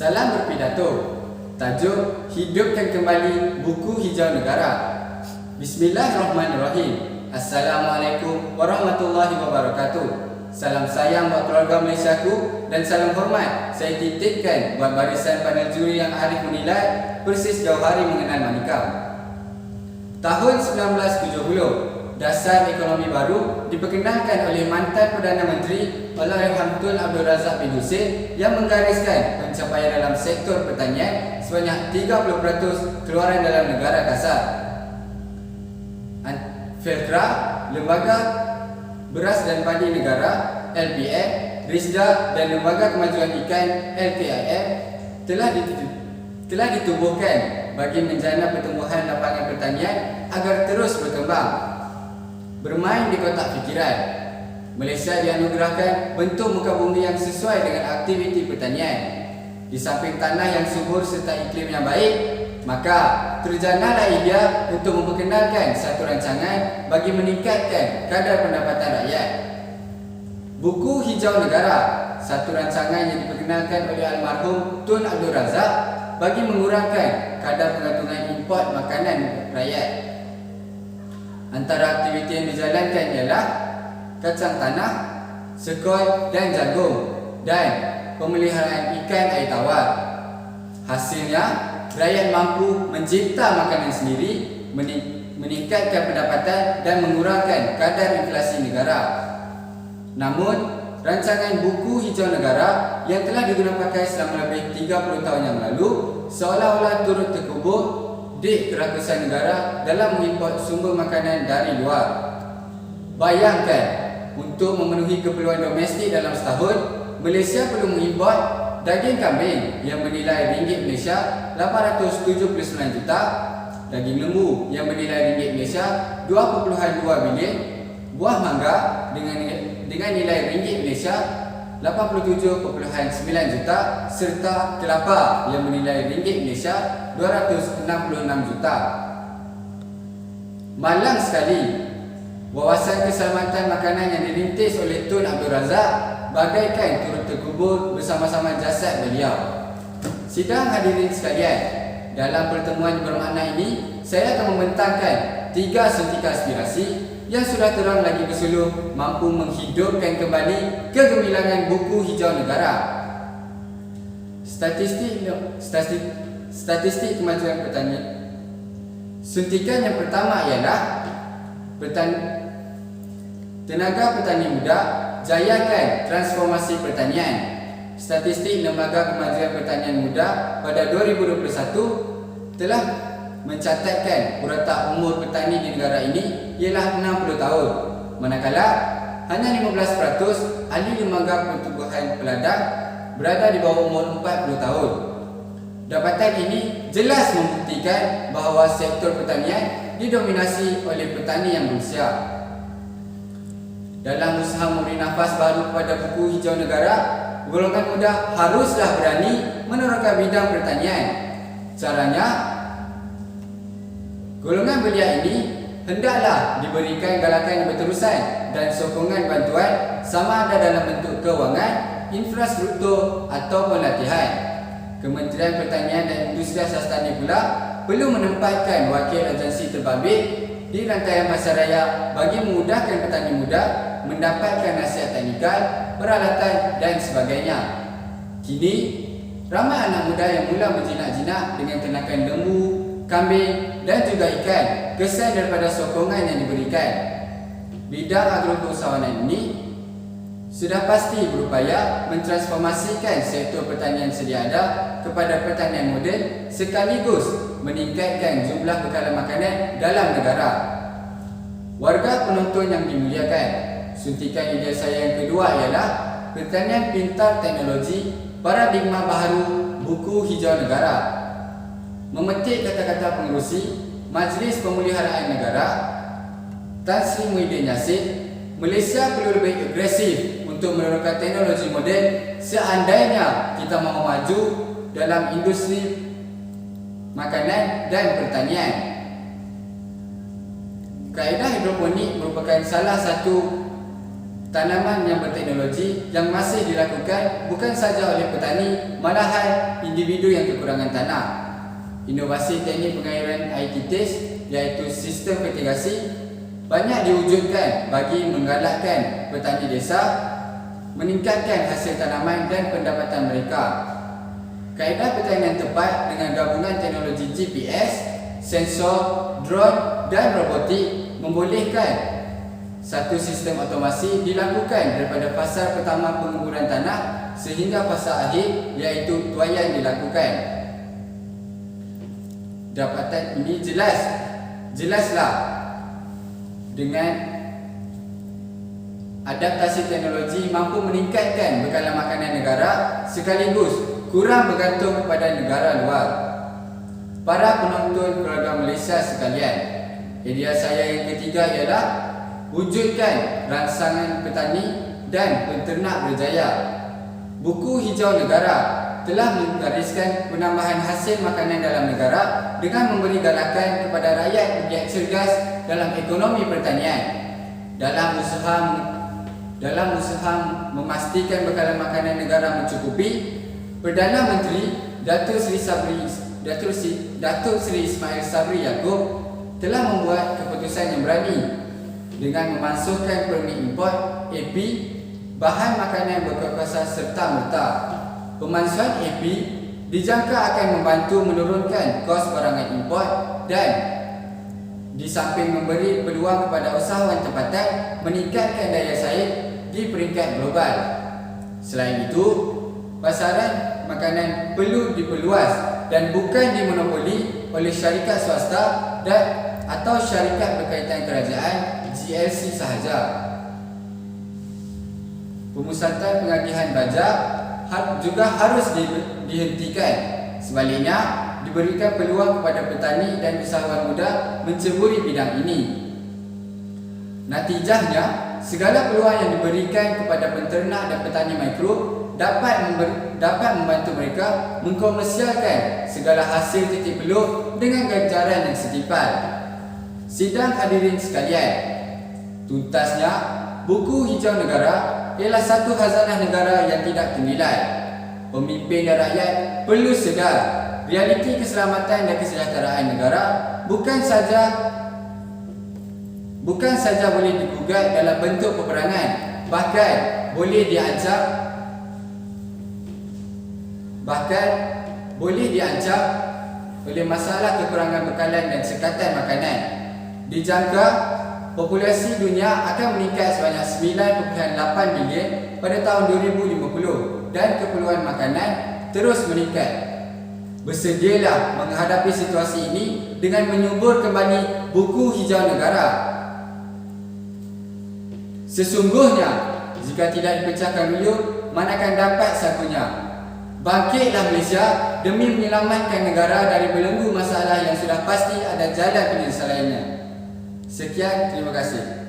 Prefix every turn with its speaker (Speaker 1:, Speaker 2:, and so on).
Speaker 1: Salam berpidato. Tajuk Hidupkan Kembali Buku Hijau Negara. Bismillahirrahmanirrahim. Assalamualaikum warahmatullahi wabarakatuh. Salam sayang buat keluarga Malaysiaku dan salam hormat saya titipkan buat barisan panel juri yang arif menilai persis jauh hari mengenal Manikam. Tahun 1970, dasar ekonomi baru diperkenalkan oleh mantan Perdana Menteri Allahyarham Tun Abdul Razak bin Hussein yang menggariskan pencapaian dalam sektor pertanian sebanyak 30% keluaran dalam negara kasar. FELTRA, Lembaga Beras dan Padi Negara (LPN), RISDA dan Lembaga Kemajuan Ikan (LKIM) telah ditubuhkan bagi menjana pertumbuhan lapangan pertanian agar terus berkembang. Bermain di kotak fikiran, Malaysia dianugerahkan bentuk muka bumi yang sesuai dengan aktiviti pertanian. Di samping tanah yang subur serta iklim yang baik, maka terjanalah idea untuk memperkenalkan satu rancangan bagi meningkatkan kadar pendapatan rakyat. Buku Hijau Negara, satu rancangan yang diperkenalkan oleh almarhum Tun Abdul Razak bagi mengurangkan kadar pengantungan import makanan rakyat. Antara aktiviti yang dijalankan ialah kacang tanah, sekoi dan jagung, dan pemeliharaan ikan air tawar. Hasilnya, rakyat mampu mencipta makanan sendiri, meningkatkan pendapatan dan mengurangkan kadar inflasi negara. Namun, rancangan Buku Hijau Negara yang telah digunakan pakai selama lebih 30 tahun yang lalu seolah-olah turut terkubur di kerakusan negara dalam mengimport sumber makanan dari luar. Bayangkan, untuk memenuhi keperluan domestik dalam setahun, Malaysia perlu mengimport daging kambing yang bernilai ringgit Malaysia 879 juta, daging lembu yang bernilai ringgit Malaysia 2.2 bilion, buah mangga dengan nilai ringgit Malaysia 87.9 juta, serta kelapa yang bernilai ringgit Malaysia 266 juta. Malang sekali, wawasan keselamatan makanan yang dirintis oleh Tun Abdul Razak bagaikan turut terkubur bersama-sama jasad beliau. Sidang hadirin sekalian, dalam pertemuan bermakna ini, saya akan membentangkan 3 suntikan aspirasi yang sudah terang lagi bersuluh mampu menghidupkan kembali kegemilangan Buku Hijau Negara. Statistik kemajuan pertanian. Suntikan yang pertama ialah tenaga petani muda, jayakan transformasi pertanian. Statistik Lembaga Kemajuan Pertanian Muda pada 2021 telah mencatatkan purata umur petani di negara ini ialah 60 tahun, manakala hanya 15% ahli lembaga pertumbuhan peladang berada di bawah umur 40 tahun. Dapatan ini jelas membuktikan bahawa sektor pertanian didominasi oleh petani yang berusia. Dalam usaha memberi nafas baru kepada Buku Hijau Negara, golongan muda haruslah berani meneruskan bidang pertanian. Caranya, golongan belia ini hendaklah diberikan galakan yang berterusan dan sokongan bantuan sama ada dalam bentuk kewangan, infrastruktur ataupun latihan. Kementerian Pertanian dan Industri Asas Tani pula perlu menempatkan wakil agensi terbabit di rantaian pasaraya bagi memudahkan petani muda mendapatkan nasihat teknikal, peralatan dan sebagainya. Kini, ramai anak muda yang mula berjinak-jinak dengan ternakan lembu, kambing dan juga ikan kesan daripada sokongan yang diberikan. Bidang agro-keusahawanan ini sudah pasti berupaya mentransformasikan sektor pertanian sedia ada kepada pertanian moden sekaligus meningkatkan jumlah bekalan makanan dalam negara. Warga penonton yang dimuliakan, suntikan idea saya yang kedua ialah pertanian pintar teknologi paradigma baharu Buku Hijau Negara. Memetik kata-kata pengerusi Majlis Pemeliharaan Negara Tan Sri Muhyiddin Yassin, Malaysia perlu lebih agresif untuk menerapkan teknologi moden seandainya kita mahu maju dalam industri makanan dan pertanian. Kaedah hidroponik merupakan salah satu tanaman yang berteknologi yang masih dilakukan bukan saja oleh petani, malahan individu yang kekurangan tanah. Inovasi teknik pengairan air kitis iaitu sistem fertigasi banyak diwujudkan bagi menggalakkan petani desa meningkatkan hasil tanaman dan pendapatan mereka. Kaedah pertanian tepat dengan gabungan teknologi GPS, sensor, drone dan robotik membolehkan satu sistem otomasi dilakukan daripada fasa pertama penguburan tanah sehingga fasa akhir iaitu tuaian dilakukan. Dapatan ini jelaslah dengan adaptasi teknologi mampu meningkatkan bekalan makanan negara sekaligus kurang bergantung kepada negara luar. Para penonton program Malaysia sekalian, idea saya yang ketiga ialah wujudkan rangsangan petani dan penternak berjaya. Buku Hijau Negara telah menggariskan penambahan hasil makanan dalam negara dengan memberi galakan kepada rakyat menjadi cergas dalam ekonomi pertanian. Dalam usaha memastikan bekalan makanan negara mencukupi, Perdana Menteri Datuk Seri Ismail Sabri Yaakob telah membuat keputusan yang berani dengan memasukkan permit import AP bahan makanan berkuasa serta-merta. Pemansuhan AP dijangka akan membantu menurunkan kos barangan import dan di samping memberi peluang kepada usahawan tempatan meningkatkan daya saing di peringkat global. Selain itu, pasaran makanan perlu diperluas dan bukan dimonopoli oleh syarikat swasta dan atau syarikat berkaitan kerajaan GLC sahaja. Pemusatan pengagihan pajak juga harus dihentikan. Sebaliknya, diberikan peluang kepada petani dan usahawan muda menceburi bidang ini. Natijahnya, segala peluang yang diberikan kepada penternak dan petani mikro dapat membantu mereka mengkomersialkan segala hasil titik peluh dengan ganjaran yang setimpal. Sidang hadirin sekalian, tuntasnya, buku Hijau Negara ialah satu khazanah negara yang tidak ternilai. Pemimpin dan rakyat perlu sedar realiti keselamatan dan kesejahteraan negara bukan saja boleh digugat dalam bentuk peperangan, bahkan boleh diancam oleh masalah kekurangan bekalan dan sekatan makanan. Dijangka populasi dunia akan meningkat sebanyak 9.8 bilion pada tahun 2050 dan keperluan makanan terus meningkat. Bersedialah menghadapi situasi ini dengan menyubur kembali buku Hijau Negara. Sesungguhnya, jika tidak dipecahkan dulu, mana akan dapat sakunya. Bangkitlah Malaysia demi menyelamatkan negara dari belenggu masalah yang sudah pasti ada jalan penyelesaiannya. Sekian, terima kasih.